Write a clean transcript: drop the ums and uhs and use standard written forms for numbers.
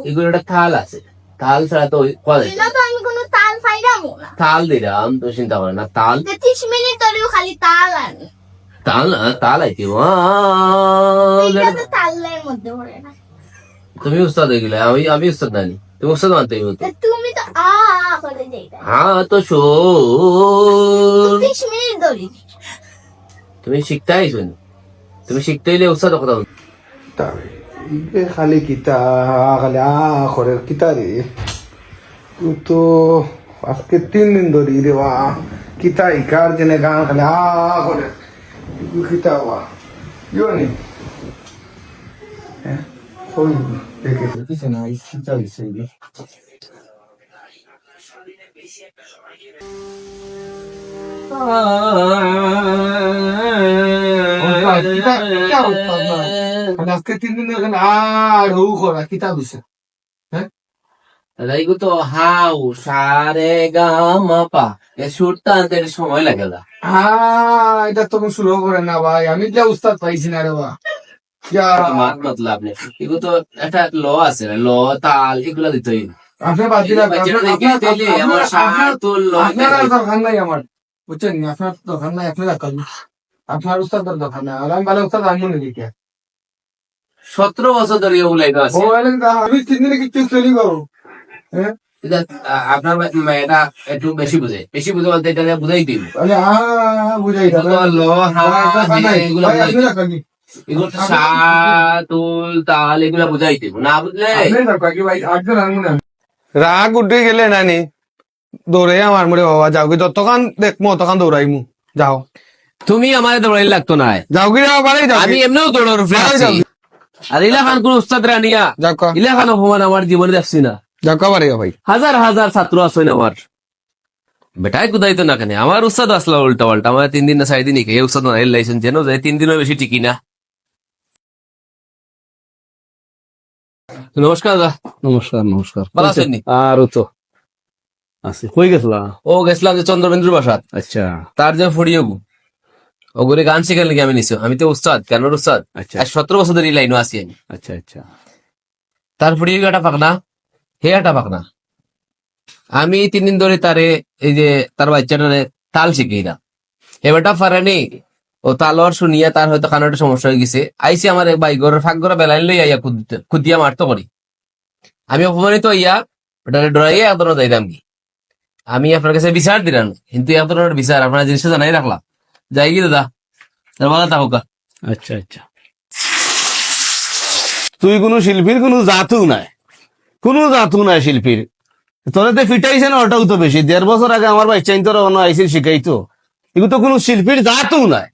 এগুলো একটা থাল আছে, থাল ছাড়া তো আমি কোনো তাল পাইরামো না। থাল দিলাম তো চিন্তা করে না, তাল 30 মিনিট ধরেও খালি তাল আনি। তাল না, তাল আইতে এটা তো তালের মধ্যে পড়ে না। তুমি উস্তাদ হয়ে গেলে, আমি উস্তাদ নানি, তুমি উস্তাদ মানতে হতো। তুমি তো করে যাইতা। হ্যাঁ তো শোন, 30 মিনিট ধরে তুমি শিখতে আইছো, তুমি শিখতে হইলে উস্তাদ কথা বলতো। খালি কিতা খালি করে কিতা রে, তুই তো আজকে 3 দিন ধরি রে বা কিতা ইকার জেনে গান খালি করে কিতা বা ইয়নি হ্যাঁ কই দেখে কিছু না কিতা হইছে রে আজকে 3 দিন ধরে আর হু করা কিতা হইছে এইগু তো হাউ সারে গা মা পা এ সুরটা আনতে সময় লাগে না। এটা তখন শুরু করে না ভাই, আমি যা উস্তাদ পাইছি না রে বা মাত মতলব নেই, এগু তো একটা ল আছে, ল তাল এগুলা দিতেই আপনার বাদ দিন, আমার সাহাতুল ল আপনার দরকার নাই আমার, বুঝছেন নি? আপনার দরকার নাই, আপনি রাখেন, আপনার উস্তাদ দরকার নাই, আর আমি ভালো উস্তাদ আনবো নাকি কে 17 বছর ধরে এগুলাই আছে। আমি 3 দিনে কিছু চলি গো হ্যাঁ আপনার এটা একটু বেশি বুঝে, বেশি বুঝে বলতে এটা বুঝাই দিন বুঝাই ল এগুলো সাতুল তাল এগুলা বুঝাই দিব, না বুঝলে রাগ উঠে গেলে নানি দৌড়ে আমার মরে বাবা যাও কি ততক্ষণ দেখবো তখন দৌড়াইমু যাও তুমি আমার দৌড়াই লাগতো না, যাও কি যাও বাড়ি যাও আমি এমনিও দৌড়ার আর ইলা খান কোন উস্তাদ রানিয়া যাও ইলা খান অপমান আমার জীবনে দেখছি না। যাও বাড়ি ভাই হাজার হাজার ছাত্র আছেন আমার, বেটাই কুদাই তো না কেন আমার উস্তাদ আসলা উল্টা পাল্টা, আমার 3 দিন না 4 দিন এই উস্তাদ লাইসেন্স যেন যায় 3 দিনের বেশি টিকি না। নমস্কার দাদা। নমস্কার নমস্কার, ভালো আছেন নি? আর তো আছে কই গেছলা? ও গেছিলাম যে চন্দ্রবেন্দ্র বাসাত, আচ্ছা তার যে ফড়িয়েবু ওগুলো গান শেখার লেগে আমি নিছি, আমি তো উস্তাদ কেন উস্তাদ, আচ্ছা 17 বছর ধরে এই লাইনও আছি আমি। আচ্ছা আচ্ছা তার ফড়িয়ে একটা পাকনা হে একটা পাকনা, আমি 3 দিন ধরে তারে এই যে তার বাচ্চাটারে তাল শিখি না, এবারটা পারেনি ও তালর শুনিয়া তার হয়তো কানাটা সমস্যা হয়ে গেছে, আইসি আমার ভাই ঘরের ফাঁক ঘরে বেলাইন লই আইয়া খুদিয়া মারতো করি, আমি অপমানিত ইয়া ওটারে ডরাইয়া এত যাইতাম কি, আমি আপনার কাছে বিচার দিলাম, কিন্তু এত বিচার আপনার জিনিসটা জানাই রাখলাম, যাই কি দাদা তার ভালো থাকুক। আচ্ছা আচ্ছা, তুই কোনো শিল্পীর কোনো জাতু নাই, কোনো জাতু নাই শিল্পীর, তোরাতে ফিটাইছে না ওটাও তো বেশি, 1.5 বছর আগে আমার বাচ্চা তোর আইসিল শিখাইতো, এগুলো তো কোনো শিল্পীর জাতু নাই।